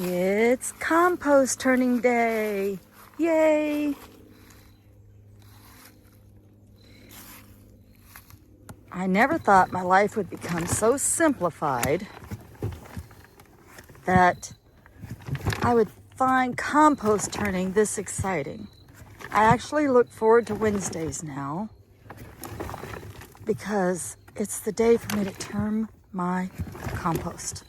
It's compost turning day. Yay! I never thought my life would become so simplified that I would find compost turning this exciting. I actually look forward to Wednesdays now because it's the day for me to turn my compost.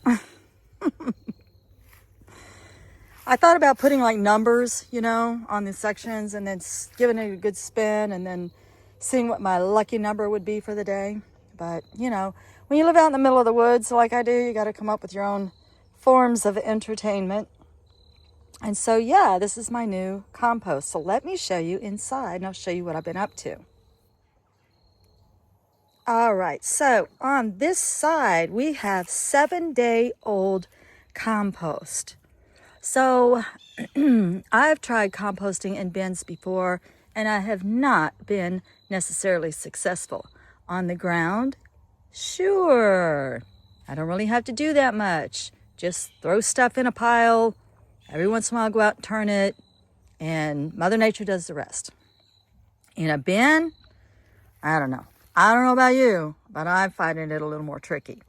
I thought about putting like numbers, on the sections and then giving it a good spin and then seeing what my lucky number would be for the day. But, when you live out in the middle of the woods like I do, you got to come up with your own forms of entertainment. And so, yeah, this is my new compost. So let me show you inside and I'll show you what I've been up to. All right, so on this side, we have 7-day-old compost. So I've tried composting in bins before, and I have not been necessarily successful. On the ground, sure, I don't really have to do that much. Just throw stuff in a pile. Every once in a while, go out and turn it, and Mother Nature does the rest. In a bin, I don't know. I don't know about you, but I'm finding it a little more tricky.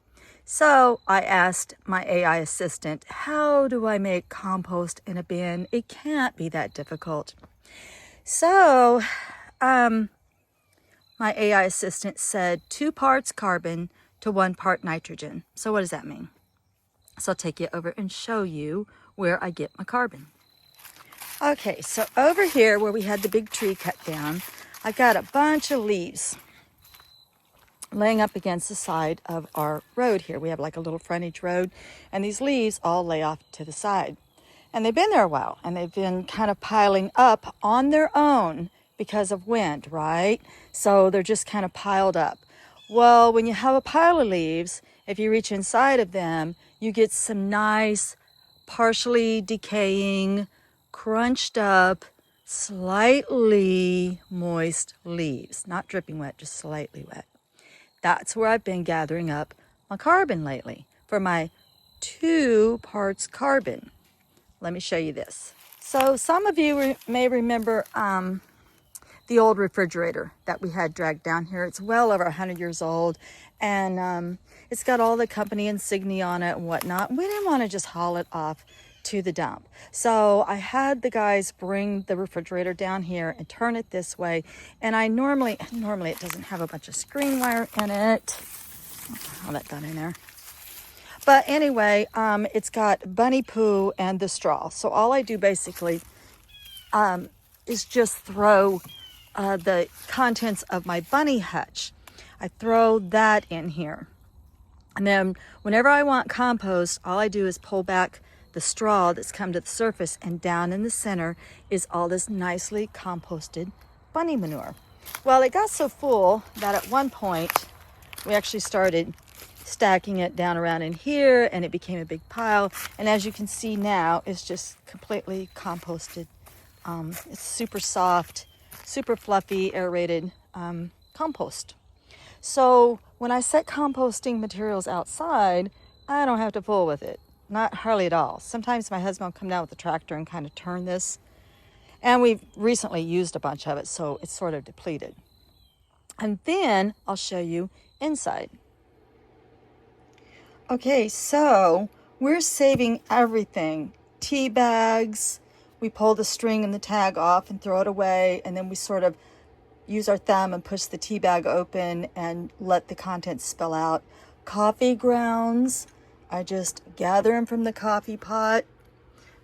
So I asked my AI assistant, how do I make compost in a bin? It can't be that difficult. So my AI assistant said 2 parts carbon to 1 part nitrogen. So what does that mean? So I'll take you over and show you where I get my carbon. Okay, so over here where we had the big tree cut down, I've got a bunch of leaves laying up against the side of our road here. We have like a little frontage road, and these leaves all lay off to the side. And they've been there a while, and they've been kind of piling up on their own because of wind, right? So they're just kind of piled up. Well, when you have a pile of leaves, if you reach inside of them, you get some nice, partially decaying, crunched up, slightly moist leaves. Not dripping wet, just slightly wet. That's where I've been gathering up my carbon lately for my 2 parts carbon. Let me show you this. So some of you may remember the old refrigerator that we had dragged down here. It's well over 100 years old, and it's got all the company insignia on it and whatnot. We didn't want to just haul it off to the dump. So I had the guys bring the refrigerator down here and turn it this way. And I normally it doesn't have a bunch of screen wire in it. How that got in there. But anyway, it's got bunny poo and the straw. So all I do basically is just throw the contents of my bunny hutch. I throw that in here. And then whenever I want compost, all I do is pull back the straw that's come to the surface, and down in the center is all this nicely composted bunny manure. Well, it got so full that at one point we actually started stacking it down around in here, and it became a big pile. And as you can see now, it's just completely composted. It's super soft, super fluffy, aerated compost. So when I set composting materials outside, I don't have to fool with it. Not hardly at all. Sometimes my husband will come down with the tractor and kind of turn this. And we've recently used a bunch of it, so it's sort of depleted. And then I'll show you inside. Okay, so we're saving everything. Tea bags, we pull the string and the tag off and throw it away, and then we sort of use our thumb and push the tea bag open and let the contents spill out. Coffee grounds, I just gather them from the coffee pot.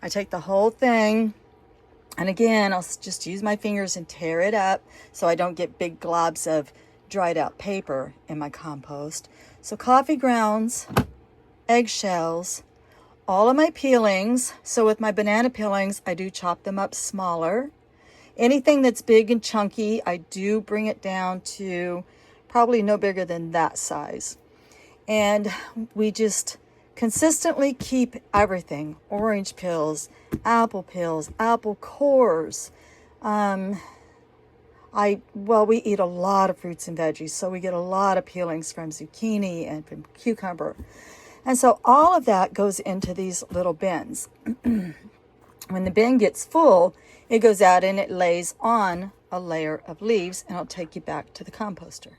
I take the whole thing, and again, I'll just use my fingers and tear it up so I don't get big globs of dried out paper in my compost. So coffee grounds, eggshells, all of my peelings. So with my banana peelings, I do chop them up smaller. Anything that's big and chunky, I do bring it down to probably no bigger than that size. And we just consistently keep everything. Orange peels, apple cores. We eat a lot of fruits and veggies, so we get a lot of peelings from zucchini and from cucumber. And so all of that goes into these little bins. When the bin gets full, it goes out and it lays on a layer of leaves, and it'll take you back to the composter.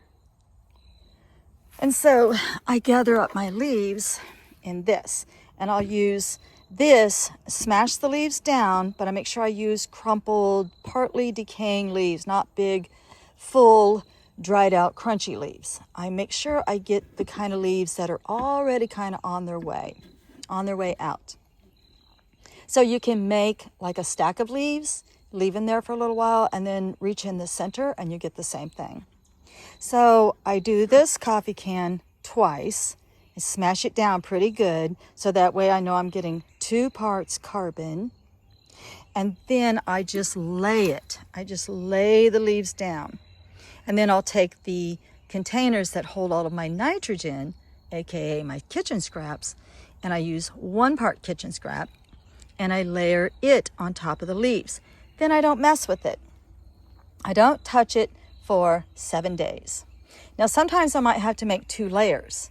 And so I gather up my leaves in this, and I'll use this, smash the leaves down, but I make sure I use crumpled, partly decaying leaves, not big, full, dried out, crunchy leaves. I make sure I get the kind of leaves that are already kind of on their way out. So you can make like a stack of leaves, leave in there for a little while, and then reach in the center and you get the same thing. So I do this coffee can twice and smash it down pretty good, so that way I know I'm getting 2 parts carbon. And then I just lay it. I just lay the leaves down. And then I'll take the containers that hold all of my nitrogen, aka my kitchen scraps, and I use 1 part kitchen scrap, and I layer it on top of the leaves. Then I don't mess with it. I don't touch it for 7 days. Now, sometimes I might have to make 2 layers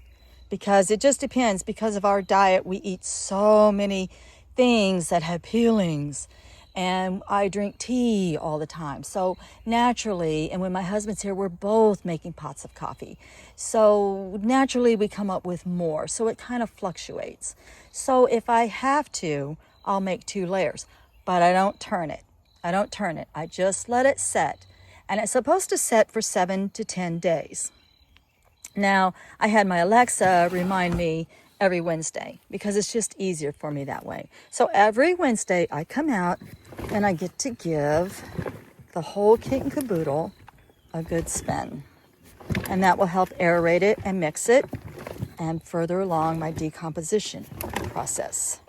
because it just depends. Because of our diet, we eat so many things that have peelings, and I drink tea all the time. So naturally, and when my husband's here, we're both making pots of coffee. So naturally, we come up with more. So it kind of fluctuates. So if I have to, I'll make 2 layers, but I don't turn it. I just let it set. And it's supposed to set for 7 to 10 days. Now, I had my Alexa remind me every Wednesday because it's just easier for me that way. So every Wednesday I come out and I get to give the whole kit and caboodle a good spin. And that will help aerate it and mix it and further along my decomposition process.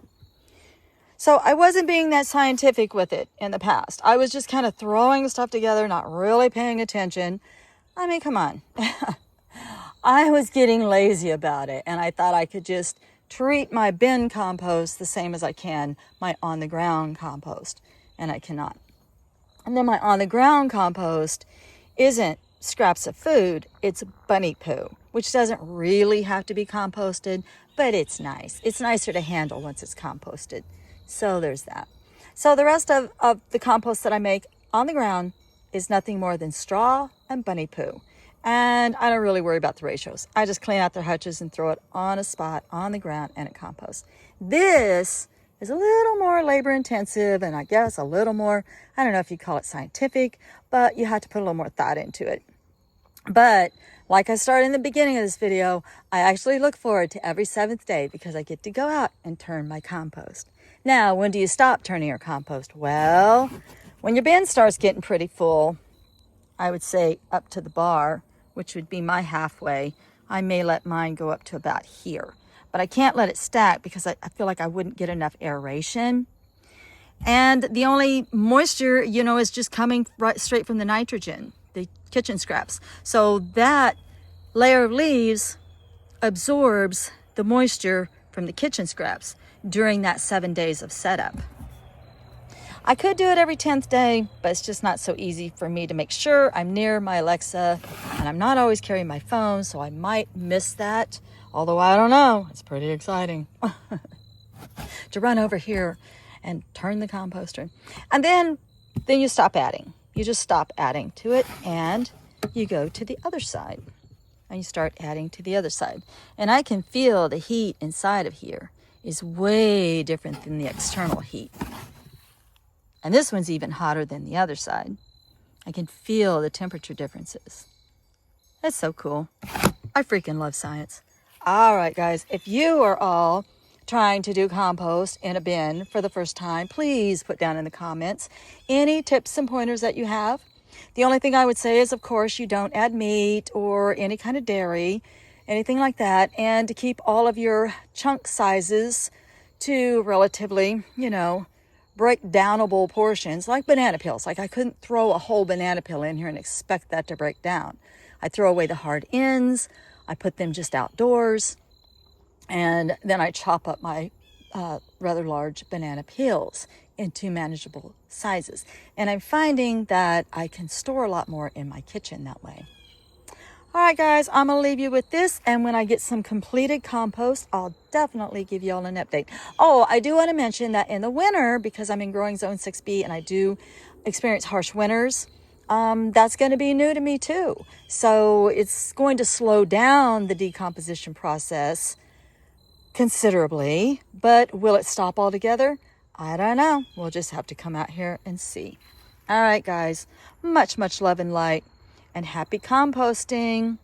So I wasn't being that scientific with it in the past. I was just kind of throwing stuff together, not really paying attention. I mean, come on. I was getting lazy about it, and I thought I could just treat my bin compost the same as I can my on-the-ground compost, and I cannot. And then my on-the-ground compost isn't scraps of food, it's bunny poo, which doesn't really have to be composted, but it's nice. It's nicer to handle once it's composted. So there's that. So the rest of the compost that I make on the ground is nothing more than straw and bunny poo. And I don't really worry about the ratios. I just clean out their hutches and throw it on a spot on the ground and it composts. This is a little more labor intensive and I guess a little more, I don't know if you call it scientific, but you have to put a little more thought into it. But like I started in the beginning of this video, I actually look forward to every 7th day because I get to go out and turn my compost. Now, when do you stop turning your compost? Well, when your bin starts getting pretty full, I would say up to the bar, which would be my halfway. I may let mine go up to about here, but I can't let it stack because I feel like I wouldn't get enough aeration. And the only moisture, is just coming right straight from the nitrogen, the kitchen scraps. So that layer of leaves absorbs the moisture from the kitchen scraps during that 7 days of setup. I could do it every 10th day, but it's just not so easy for me to make sure I'm near my Alexa, and I'm not always carrying my phone, so I might miss that. Although I don't know, it's pretty exciting to run over here and turn the composter. And then you stop adding. You just stop adding to it and you go to the other side and you start adding to the other side. And I can feel the heat inside of here is way different than the external heat. And this one's even hotter than the other side. I can feel the temperature differences. That's so cool. I freaking love science. All right, guys, if you are all trying to do compost in a bin for the first time, please put down in the comments any tips and pointers that you have. The only thing I would say is, of course, you don't add meat or any kind of dairy, anything like that, and to keep all of your chunk sizes to relatively, break-downable portions, like banana peels. Like I couldn't throw a whole banana peel in here and expect that to break down. I throw away the hard ends. I put them just outdoors. And then I chop up my rather large banana peels into manageable sizes. And I'm finding that I can store a lot more in my kitchen that way. All right, guys, I'm going to leave you with this. And when I get some completed compost, I'll definitely give you all an update. Oh, I do want to mention that in the winter, because I'm in growing zone 6B and I do experience harsh winters, that's going to be new to me too. So it's going to slow down the decomposition process considerably, but will it stop altogether? I don't know. We'll just have to come out here and see. All right, guys, much love and light, and happy composting.